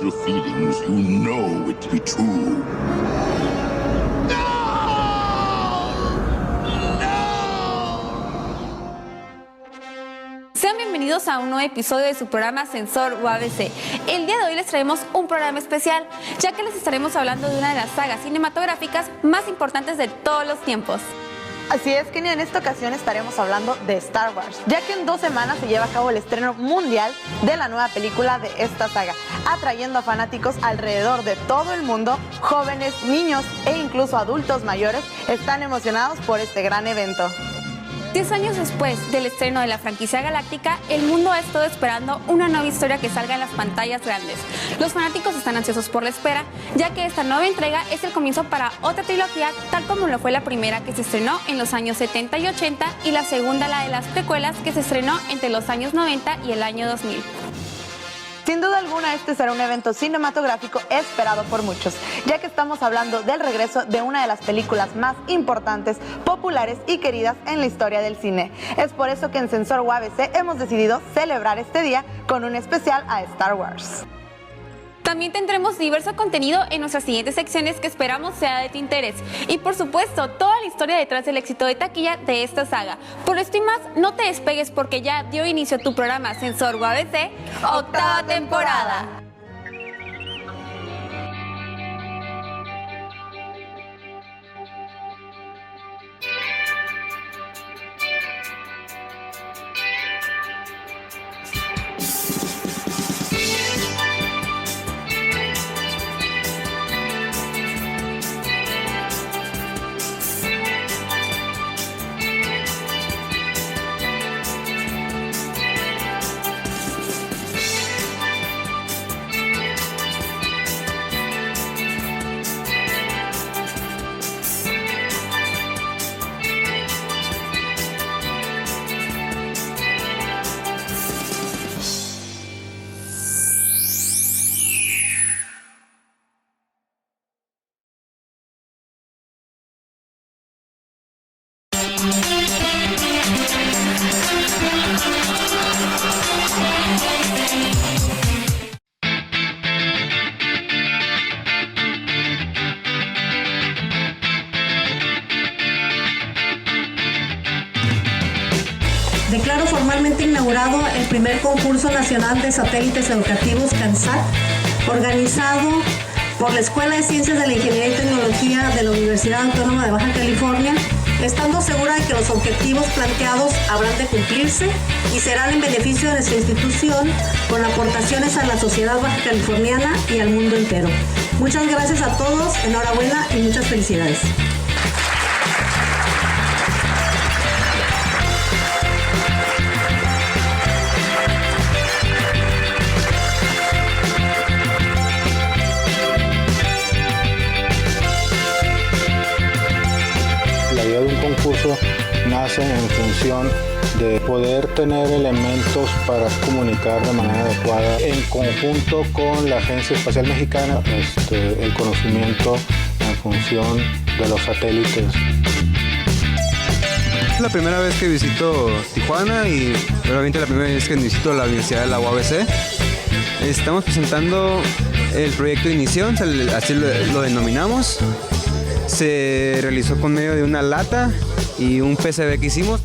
your feelings, you know it to be true. Sean bienvenidos a un nuevo episodio de su programa Sensor UABC. El día de hoy les traemos un programa especial, ya que les estaremos hablando de una de las sagas cinematográficas más importantes de todos los tiempos. Así es, Kenia, en esta ocasión estaremos hablando de Star Wars, ya que en 2 semanas se lleva a cabo el estreno mundial de la nueva película de esta saga, atrayendo a fanáticos alrededor de todo el mundo. Jóvenes, niños e incluso adultos mayores están emocionados por este gran evento. 10 años después del estreno de la franquicia galáctica, el mundo ha estado esperando una nueva historia que salga en las pantallas grandes. Los fanáticos están ansiosos por la espera, ya que esta nueva entrega es el comienzo para otra trilogía, tal como lo fue la primera, que se estrenó en los años 70 y 80, y la segunda, la de las precuelas, que se estrenó entre los años 90 y el año 2000. Sin duda alguna, este será un evento cinematográfico esperado por muchos, ya que estamos hablando del regreso de una de las películas más importantes, populares y queridas en la historia del cine. Es por eso que en Sensor UABC hemos decidido celebrar este día con un especial a Star Wars. También tendremos diverso contenido en nuestras siguientes secciones que esperamos sea de tu interés. Y por supuesto, toda la historia detrás del éxito de taquilla de esta saga. Por esto y más, no te despegues porque ya dio inicio tu programa Sensor UABC, octava temporada. Declaro formalmente inaugurado el primer concurso nacional de satélites educativos CANSAT, organizado por la Escuela de Ciencias de la Ingeniería y Tecnología de la Universidad Autónoma de Baja California, estando segura de que los objetivos planteados habrán de cumplirse y serán en beneficio de nuestra institución, con aportaciones a la sociedad baja californiana y al mundo entero. Muchas gracias a todos, enhorabuena y muchas felicidades. La idea de un concurso nace en función de poder tener elementos para comunicar de manera adecuada en conjunto con la Agencia Espacial Mexicana, el conocimiento en función de los satélites. Es la primera vez que visito Tijuana y realmente la primera vez que visito la Universidad de la UABC. Estamos presentando el proyecto de Inición, así lo denominamos. Se realizó con medio de una lata y un PCB que hicimos.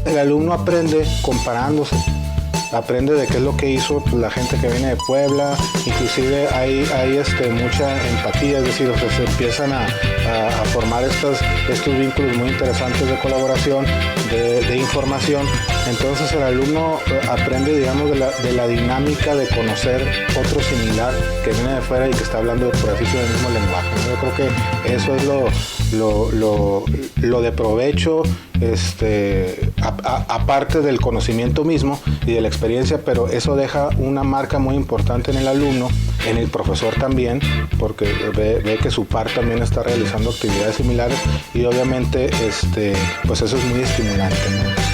El alumno aprende comparándose, aprende de qué es lo que hizo la gente que viene de Puebla, inclusive hay mucha empatía, es decir, se empiezan a formar estos vínculos muy interesantes de colaboración, de información. Entonces el alumno aprende, digamos, de la dinámica de conocer otro similar que viene de fuera y que está hablando, por así decirlo, el mismo lenguaje, ¿no? Yo creo que eso es lo de provecho, aparte del conocimiento mismo y de la experiencia, pero eso deja una marca muy importante en el alumno, en el profesor también, porque ve que su par también está realizando actividades similares y obviamente pues eso es muy estimulante, ¿no?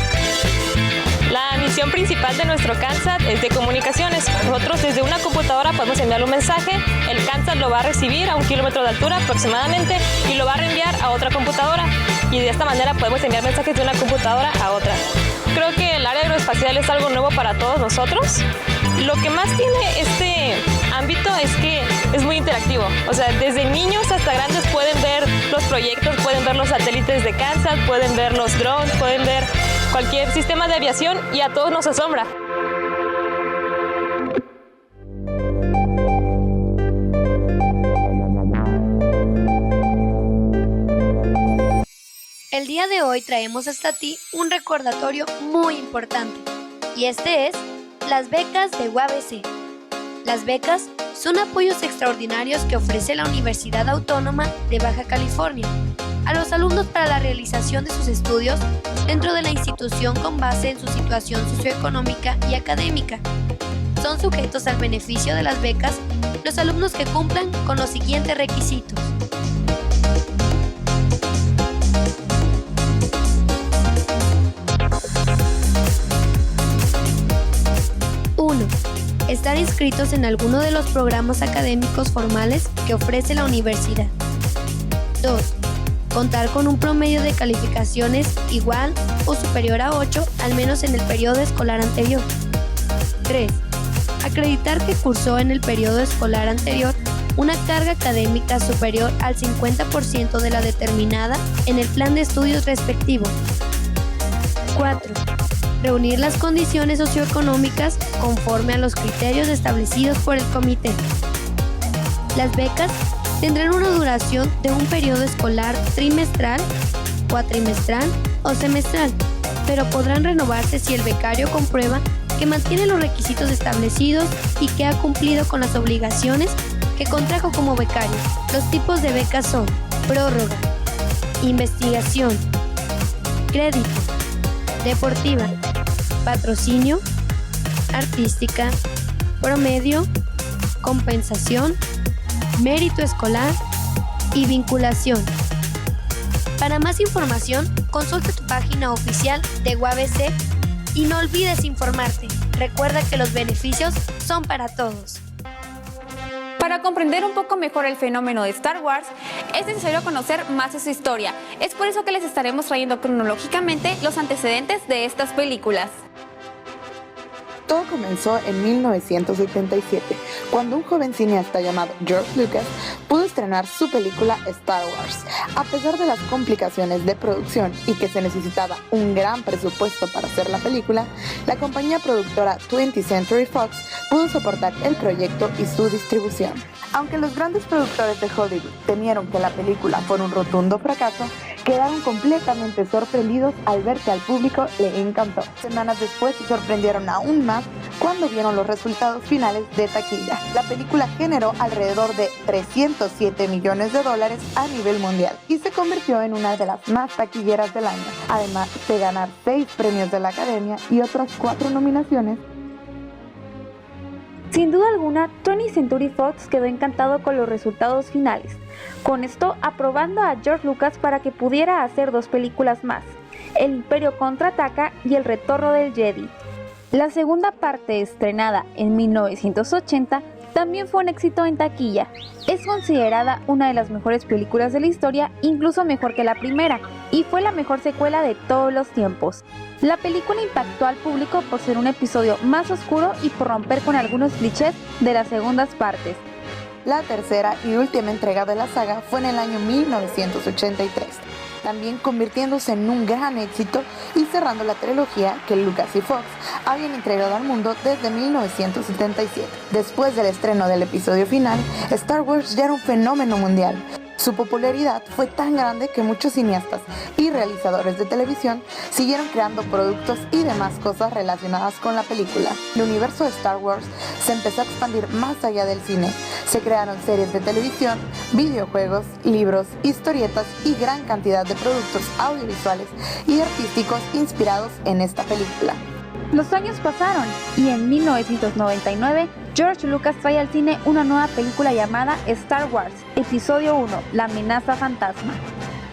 La misión principal de nuestro CANSAT es de comunicaciones. Nosotros desde una computadora podemos enviarle un mensaje, el CANSAT lo va a recibir a 1 kilómetro de altura aproximadamente y lo va a reenviar a otra computadora. y de esta manera podemos enviar mensajes de una computadora a otra. Creo que el área aeroespacial es algo nuevo para todos nosotros. Lo que más tiene este ámbito es que es muy interactivo. O sea, desde niños hasta grandes pueden ver los proyectos, pueden ver los satélites de Kansas, pueden ver los drones, pueden ver cualquier sistema de aviación y a todos nos asombra. El día de hoy traemos hasta ti un recordatorio muy importante, y este es las becas de UABC. Las becas son apoyos extraordinarios que ofrece la Universidad Autónoma de Baja California a los alumnos para la realización de sus estudios dentro de la institución con base en su situación socioeconómica y académica. Son sujetos al beneficio de las becas los alumnos que cumplan con los siguientes requisitos. 1. Estar inscritos en alguno de los programas académicos formales que ofrece la universidad. 2. Contar con un promedio de calificaciones igual o superior a 8, al menos en el periodo escolar anterior. 3. Acreditar que cursó en el periodo escolar anterior una carga académica superior al 50% de la determinada en el plan de estudios respectivo. 4. Reunir las condiciones socioeconómicas conforme a los criterios establecidos por el comité. Las becas tendrán una duración de un periodo escolar trimestral, cuatrimestral o semestral, pero podrán renovarse si el becario comprueba que mantiene los requisitos establecidos y que ha cumplido con las obligaciones que contrajo como becario. Los tipos de becas son prórroga, investigación, crédito, deportiva, patrocinio, artística, promedio, compensación, mérito escolar y vinculación. Para más información, consulta tu página oficial de UABC y no olvides informarte. Recuerda que los beneficios son para todos. Para comprender un poco mejor el fenómeno de Star Wars, es necesario conocer más de su historia. Es por eso que les estaremos trayendo cronológicamente los antecedentes de estas películas. Todo comenzó en 1977, cuando un joven cineasta llamado George Lucas pudo estrenar su película Star Wars. A pesar de las complicaciones de producción y que se necesitaba un gran presupuesto para hacer la película, la compañía productora 20th Century Fox pudo soportar el proyecto y su distribución. Aunque los grandes productores de Hollywood temieron que la película fuera un rotundo fracaso, quedaron completamente sorprendidos al ver que al público le encantó. Semanas después se sorprendieron aún más cuando vieron los resultados finales de taquilla. La película generó alrededor de $307 millones a nivel mundial y se convirtió en una de las más taquilleras del año, además de ganar 6 premios de la Academia y otras 4 nominaciones. Sin duda alguna, 20th Century Fox quedó encantado con los resultados finales, con esto aprobando a George Lucas para que pudiera hacer 2 películas más, El Imperio Contraataca y El Retorno del Jedi. La segunda parte, estrenada en 1980, también fue un éxito en taquilla. Es considerada una de las mejores películas de la historia, incluso mejor que la primera, y fue la mejor secuela de todos los tiempos. La película impactó al público por ser un episodio más oscuro y por romper con algunos clichés de las segundas partes. La tercera y última entrega de la saga fue en el año 1983, también convirtiéndose en un gran éxito y cerrando la trilogía que Lucas y Fox habían entregado al mundo desde 1977. Después del estreno del episodio final, Star Wars ya era un fenómeno mundial. Su popularidad fue tan grande que muchos cineastas y realizadores de televisión siguieron creando productos y demás cosas relacionadas con la película. El universo de Star Wars se empezó a expandir más allá del cine. Se crearon series de televisión, videojuegos, libros, historietas y gran cantidad de productos audiovisuales y artísticos inspirados en esta película. Los años pasaron y en 1999 George Lucas trae al cine una nueva película llamada Star Wars, Episodio 1, La Amenaza Fantasma.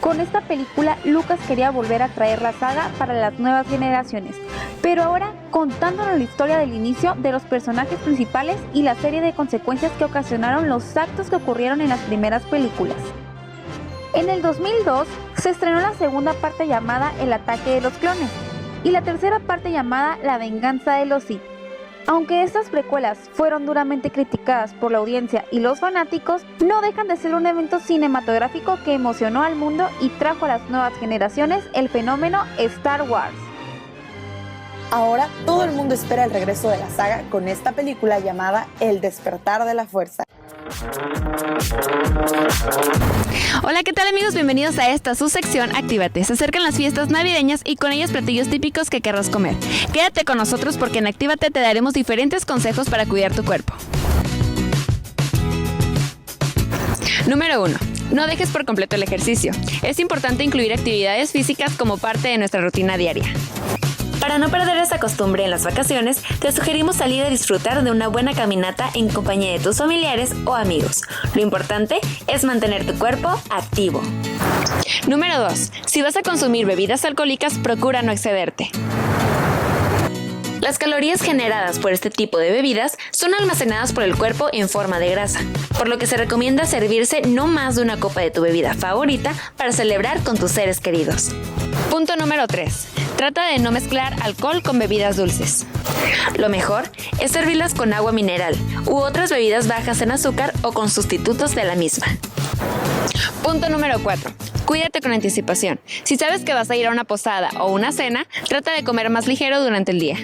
Con esta película, Lucas quería volver a traer la saga para las nuevas generaciones, pero ahora contándonos la historia del inicio de los personajes principales y la serie de consecuencias que ocasionaron los actos que ocurrieron en las primeras películas. En el 2002 se estrenó la segunda parte llamada El ataque de los clones y la tercera parte llamada La venganza de los Sith. Aunque estas precuelas fueron duramente criticadas por la audiencia y los fanáticos, no dejan de ser un evento cinematográfico que emocionó al mundo y trajo a las nuevas generaciones el fenómeno Star Wars. Ahora todo el mundo espera el regreso de la saga con esta película llamada El despertar de la fuerza. Hola, ¿qué tal amigos? Bienvenidos a esta su sección Actívate. Se acercan las fiestas navideñas y con ellas platillos típicos que querrás comer. Quédate con nosotros porque en Actívate te daremos diferentes consejos para cuidar tu cuerpo. Número 1. No dejes por completo el ejercicio. Es importante incluir actividades físicas como parte de nuestra rutina diaria. Para no perder esa costumbre en las vacaciones, te sugerimos salir a disfrutar de una buena caminata en compañía de tus familiares o amigos. Lo importante es mantener tu cuerpo activo. Número 2. Si vas a consumir bebidas alcohólicas, procura no excederte. Las calorías generadas por este tipo de bebidas son almacenadas por el cuerpo en forma de grasa, por lo que se recomienda servirse no más de una copa de tu bebida favorita para celebrar con tus seres queridos. Punto número 3. Trata de no mezclar alcohol con bebidas dulces. Lo mejor es servirlas con agua mineral u otras bebidas bajas en azúcar o con sustitutos de la misma. Punto número 4. Cuídate con anticipación. Si sabes que vas a ir a una posada o una cena, trata de comer más ligero durante el día.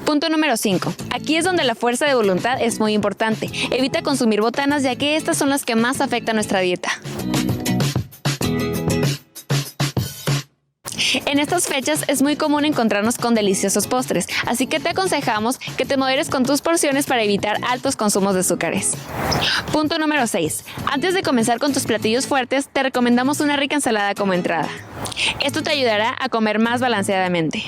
Punto número 5. Aquí es donde la fuerza de voluntad es muy importante. Evita consumir botanas ya que estas son las que más afectan nuestra dieta. En estas fechas es muy común encontrarnos con deliciosos postres, así que te aconsejamos que te moderes con tus porciones para evitar altos consumos de azúcares. Punto número 6. Antes de comenzar con tus platillos fuertes, te recomendamos una rica ensalada como entrada. Esto te ayudará a comer más balanceadamente.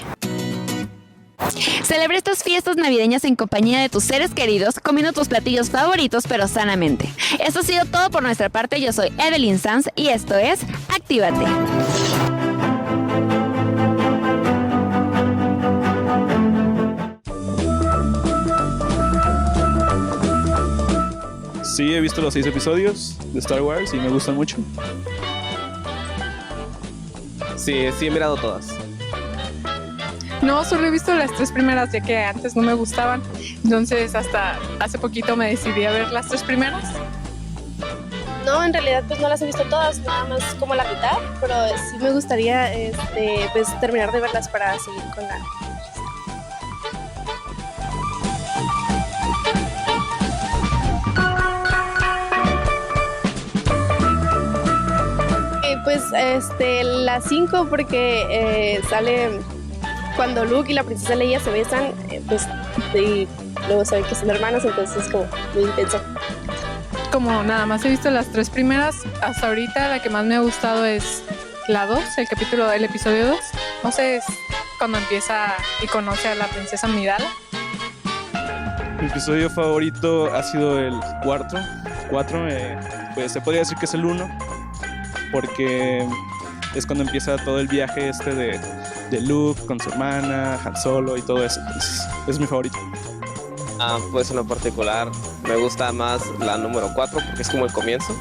Celebra estas fiestas navideñas en compañía de tus seres queridos, comiendo tus platillos favoritos pero sanamente. Esto ha sido todo por nuestra parte. Yo soy Evelyn Sanz y esto es Actívate. Sí, he visto los 6 episodios de Star Wars y me gustan mucho. Sí, he mirado todas. No, solo he visto las 3 primeras, ya que antes no me gustaban. Entonces, hasta hace poquito me decidí a ver las 3 primeras. No, en realidad pues no las he visto todas, nada más como la mitad, pero sí me gustaría pues terminar de verlas para seguir con la... Pues la 5 porque sale cuando Luke y la princesa Leia se besan, pues y luego saben que son hermanos, entonces es como muy intenso. Como nada más he visto las 3 primeras, hasta ahorita la que más me ha gustado es la 2, el episodio 2. No sé, es cuando empieza y conoce a la princesa Amidala. Mi episodio favorito ha sido el 4, pues se podría decir que es el 1, porque es cuando empieza todo el viaje de Luke con su hermana, Han Solo y todo eso. Entonces, es mi favorito. Pues en lo particular me gusta más la número 4 porque es como el comienzo.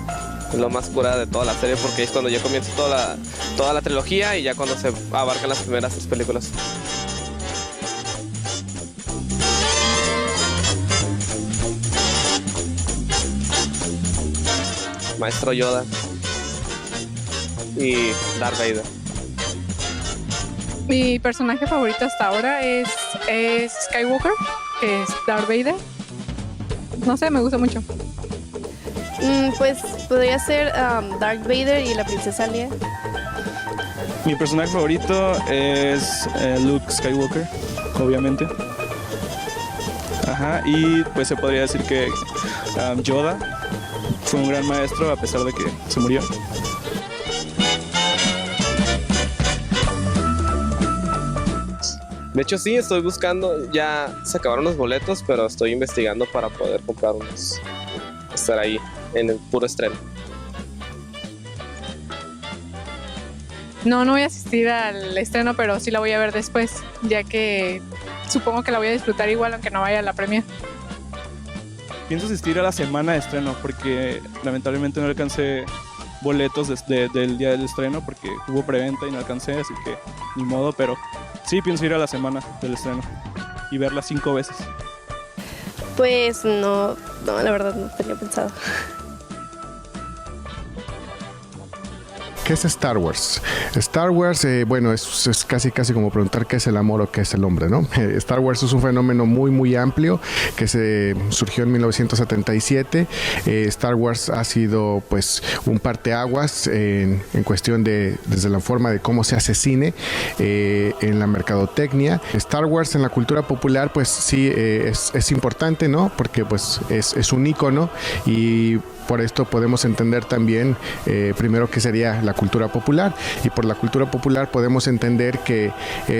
Es lo más pura de toda la serie porque es cuando ya comienza toda la trilogía y ya cuando se abarcan las primeras 3 películas. Maestro Yoda y Darth Vader. Mi personaje favorito hasta ahora es Skywalker, que es Darth Vader. No sé, me gusta mucho. Pues podría ser Darth Vader y la princesa Leia. Mi personaje favorito es Luke Skywalker, obviamente. Ajá, y pues se podría decir que Yoda fue un gran maestro a pesar de que se murió. De hecho sí, estoy buscando, ya se acabaron los boletos, pero estoy investigando para poder comprar unos, estar ahí en el puro estreno. No voy a asistir al estreno, pero sí la voy a ver después, ya que supongo que la voy a disfrutar igual aunque no vaya a la premiere. pienso asistir a la semana de estreno porque lamentablemente no alcancé boletos del día del estreno porque hubo preventa y no alcancé, así que ni modo, pero sí pienso ir a la semana del estreno y verla 5 veces. Pues no, la verdad no tenía pensado. ¿Qué es Star Wars? Star Wars, bueno, es casi como preguntar qué es el amor o qué es el hombre, ¿no? Star Wars es un fenómeno muy amplio que surgió en 1977. Star Wars ha sido pues un parteaguas en cuestión desde la forma de cómo se hace cine, en la mercadotecnia. Star Wars en la cultura popular pues sí es importante, ¿no? Porque pues es un ícono y por esto podemos entender también primero qué sería la cultura popular, y por la cultura popular podemos entender que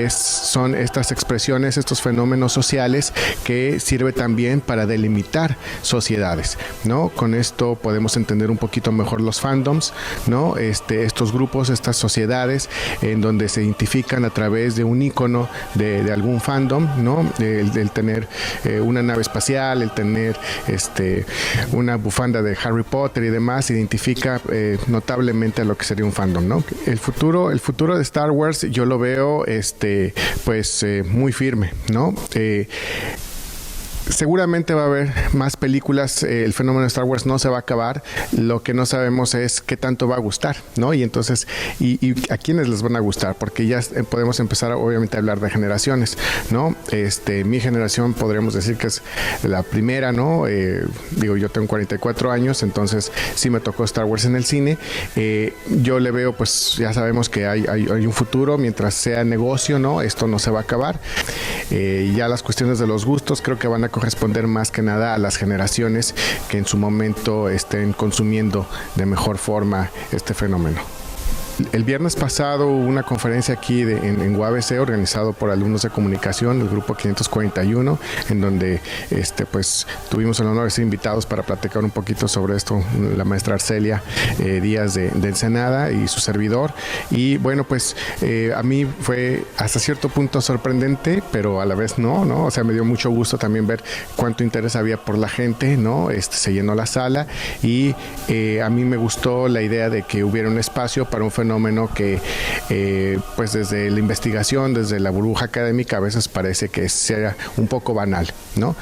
son estas expresiones, estos fenómenos sociales que sirve también para delimitar sociedades, ¿no? Con esto podemos entender un poquito mejor los fandoms, ¿no? Estos grupos, estas sociedades en donde se identifican a través de un ícono de algún fandom, ¿no? El tener una nave espacial, el tener una bufanda de Harry Potter y demás, identifica notablemente a lo que sería un fandom, ¿no? El futuro de Star Wars yo lo veo muy firme, ¿no? Seguramente va a haber más películas, el fenómeno de Star Wars no se va a acabar, lo que no sabemos es qué tanto va a gustar, ¿no? Y entonces, y a quiénes les van a gustar, porque ya podemos empezar obviamente a hablar de generaciones, ¿no? Mi generación podríamos decir que es la primera, ¿no? Yo tengo 44 años, entonces sí me tocó Star Wars en el cine. Yo le veo, pues ya sabemos que hay un futuro, mientras sea negocio, ¿no? Esto no se va a acabar. Ya las cuestiones de los gustos creo que van a corresponder más que nada a las generaciones que en su momento estén consumiendo de mejor forma este fenómeno. El viernes pasado hubo una conferencia aquí en UABC organizado por alumnos de comunicación, el grupo 541, en donde pues tuvimos el honor de ser invitados para platicar un poquito sobre esto, la maestra Arcelia Díaz de Ensenada y su servidor. Y bueno, pues a mí fue hasta cierto punto sorprendente, pero a la vez no, o sea, me dio mucho gusto también ver cuánto interés había por la gente, ¿no? Se llenó la sala y a mí me gustó la idea de que hubiera un espacio para un fenómeno que pues desde la investigación, desde la burbuja académica a veces parece que sea un poco banal, ¿no?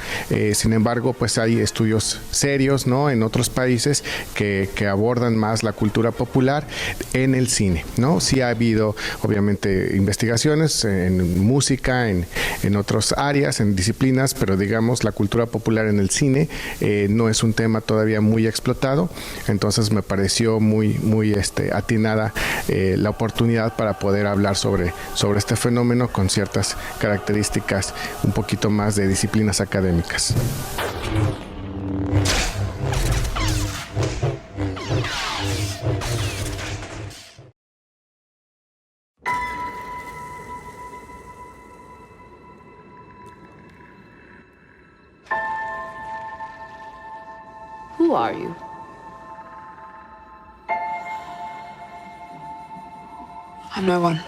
Sin embargo, pues hay estudios serios, ¿no? En otros países que abordan más la cultura popular en el cine, ¿no? Sí ha habido obviamente investigaciones en música, en otras áreas, en disciplinas, pero digamos la cultura popular en el cine no es un tema todavía muy explotado, entonces me pareció muy atinada la oportunidad para poder hablar sobre este fenómeno con ciertas características un poquito más de disciplinas académicas. Who are you? I'm no one.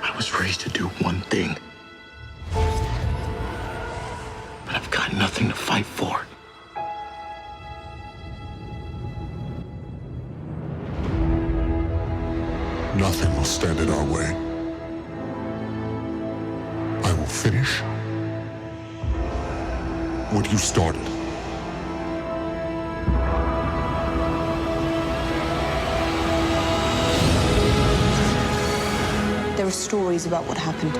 I was raised to do one thing. But I've got nothing to fight for. Nothing will stand in our way. I will finish what you started. There are stories about what happened.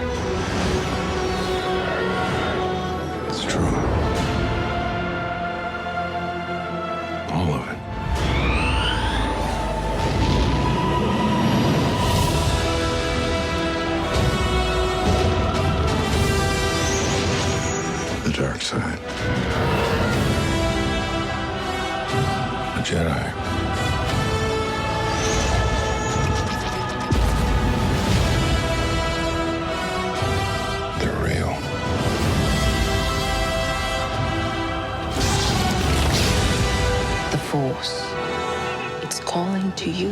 It's true. All of it. The dark side. A Jedi. They're real. The to you.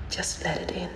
Just let it in.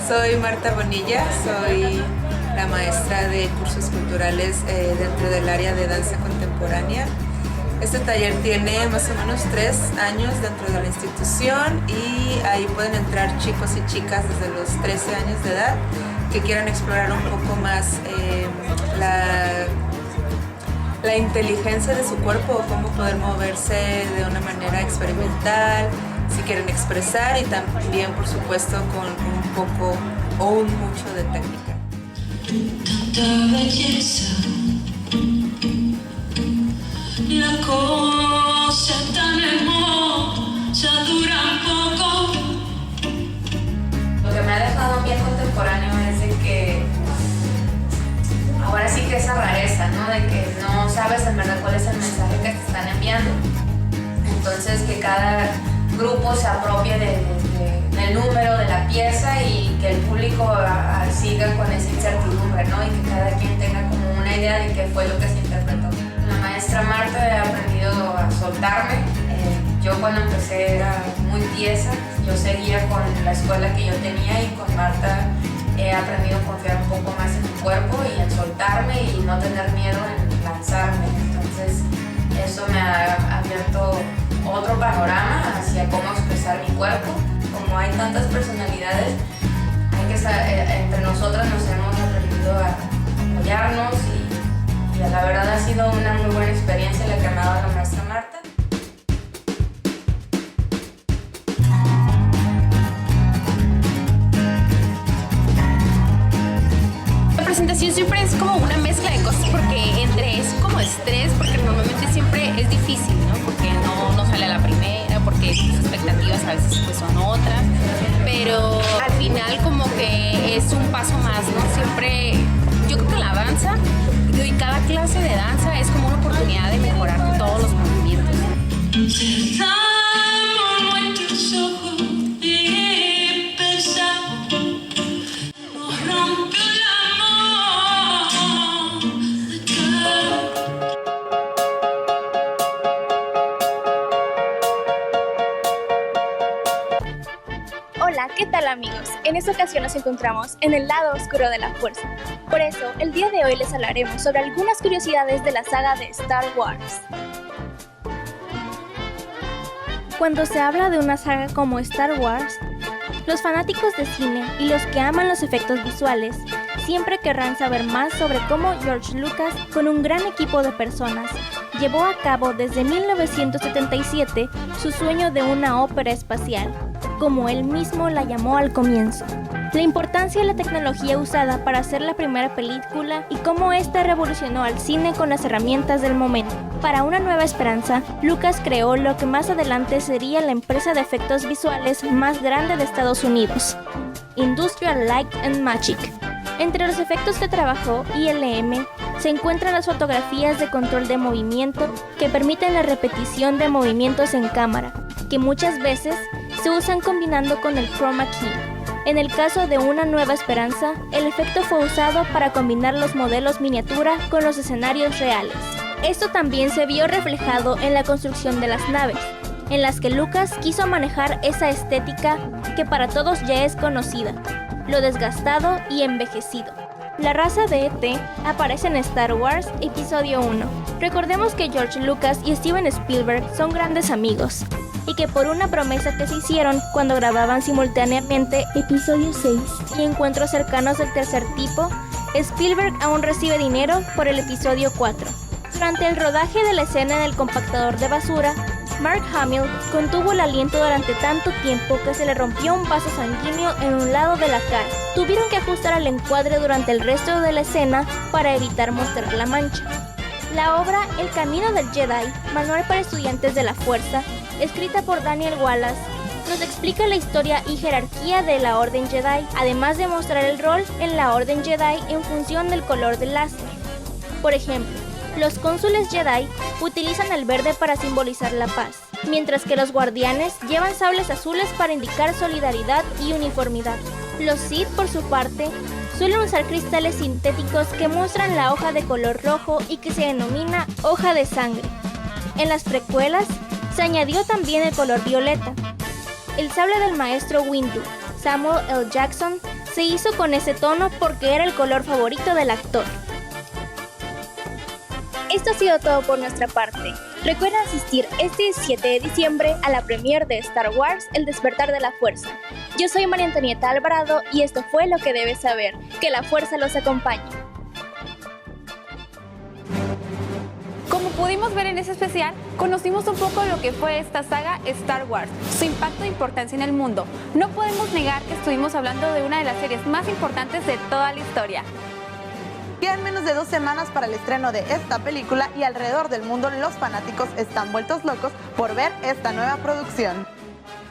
Soy Marta Bonilla, soy la maestra de cursos culturales dentro del área de danza contemporánea. Este taller tiene más o menos 3 años dentro de la institución y ahí pueden entrar chicos y chicas desde los 13 años de edad que quieran explorar un poco más la inteligencia de su cuerpo, cómo poder moverse de una manera experimental, si quieren expresar y también, por supuesto, con un poco o un mucho de técnica. Tanta belleza, la cosa tan hermosa dura poco. Lo que me ha dejado a mí el contemporáneo es de que ahora sí que esa rareza, ¿no? De que no sabes en verdad cuál es el mensaje que te están enviando. Entonces que cada grupo se apropie del número de la pieza y que el público siga con esa incertidumbre, ¿no? Y que cada quien tenga como una idea de qué fue lo que se interpretó. La maestra Marta he aprendido a soltarme. Yo cuando empecé era muy tiesa, yo seguía con la escuela que yo tenía y con Marta he aprendido a confiar un poco más en mi cuerpo y en soltarme y no tener miedo en lanzarme. Entonces eso me ha abierto otro panorama hacia cómo expresar mi cuerpo. Como hay tantas personalidades, hay que entre nosotras nos hemos aprendido a apoyarnos y la verdad ha sido una muy buena experiencia la que me ha dado la maestra Marta. La presentación siempre es como una mezcla de cosas porque es como estrés, porque normalmente siempre es difícil, ¿no? Porque no sale a la primera, porque tus expectativas a veces pues son otras, pero al final como que es un paso más, ¿no? Siempre, yo creo que la danza y cada clase de danza es como una oportunidad de mejorar todos los movimientos. Hola, ¿qué tal amigos? En esta ocasión nos encontramos en el lado oscuro de la fuerza. Por eso, el día de hoy les hablaremos sobre algunas curiosidades de la saga de Star Wars. Cuando se habla de una saga como Star Wars, los fanáticos de cine y los que aman los efectos visuales siempre querrán saber más sobre cómo George Lucas, con un gran equipo de personas, llevó a cabo desde 1977 su sueño de una ópera espacial, como él mismo la llamó al comienzo. La importancia de la tecnología usada para hacer la primera película y cómo esta revolucionó al cine con las herramientas del momento. Para Una Nueva Esperanza, Lucas creó lo que más adelante sería la empresa de efectos visuales más grande de Estados Unidos, Industrial Light and Magic. Entre los efectos que trabajó ILM se encuentran las fotografías de control de movimiento que permiten la repetición de movimientos en cámara, que muchas veces se usan combinando con el chroma key. En el caso de Una Nueva Esperanza, el efecto fue usado para combinar los modelos miniatura con los escenarios reales. Esto también se vio reflejado en la construcción de las naves, en las que Lucas quiso manejar esa estética que para todos ya es conocida, lo desgastado y envejecido. La raza de ET aparece en Star Wars Episodio 1. Recordemos que George Lucas y Steven Spielberg son grandes amigos, y que por una promesa que se hicieron cuando grababan simultáneamente Episodio 6 y Encuentros cercanos del tercer tipo, Spielberg aún recibe dinero por el Episodio 4. Durante el rodaje de la escena en el compactador de basura, Mark Hamill contuvo el aliento durante tanto tiempo que se le rompió un vaso sanguíneo en un lado de la cara. Tuvieron que ajustar el encuadre durante el resto de la escena para evitar mostrar la mancha. La obra El Camino del Jedi, manual para estudiantes de la Fuerza, escrita por Daniel Wallace, nos explica la historia y jerarquía de la Orden Jedi, además de mostrar el rol en la Orden Jedi en función del color del láser. Por ejemplo, los cónsules Jedi utilizan el verde para simbolizar la paz, mientras que los guardianes llevan sables azules para indicar solidaridad y uniformidad. Los Sith, por su parte, suelen usar cristales sintéticos que muestran la hoja de color rojo y que se denomina hoja de sangre. En las precuelas, se añadió también el color violeta. El sable del maestro Windu, Samuel L. Jackson, se hizo con ese tono porque era el color favorito del actor. Esto ha sido todo por nuestra parte. Recuerda asistir este 7 de diciembre a la premiere de Star Wars El Despertar de la Fuerza. Yo soy María Antonieta Alvarado y esto fue Lo que debes saber. Que la fuerza los acompañe. Como pudimos ver en ese especial, conocimos un poco de lo que fue esta saga Star Wars, su impacto e importancia en el mundo. No podemos negar que estuvimos hablando de una de las series más importantes de toda la historia. Quedan menos de 2 semanas para el estreno de esta película y alrededor del mundo los fanáticos están vueltos locos por ver esta nueva producción.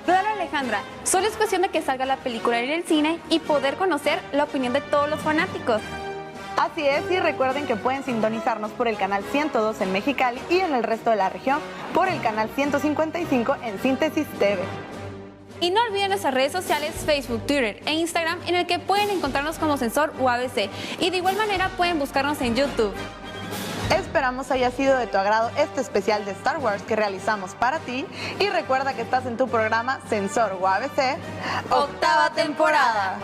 Claro, Alejandra, solo es cuestión de que salga la película en el cine y poder conocer la opinión de todos los fanáticos. Así es, y recuerden que pueden sintonizarnos por el canal 102 en Mexicali y en el resto de la región por el canal 155 en Síntesis TV. Y no olviden nuestras redes sociales, Facebook, Twitter e Instagram, en el que pueden encontrarnos como Sensor UABC. Y de igual manera pueden buscarnos en YouTube. Esperamos haya sido de tu agrado este especial de Star Wars que realizamos para ti. Y recuerda que estás en tu programa Sensor UABC, octava temporada.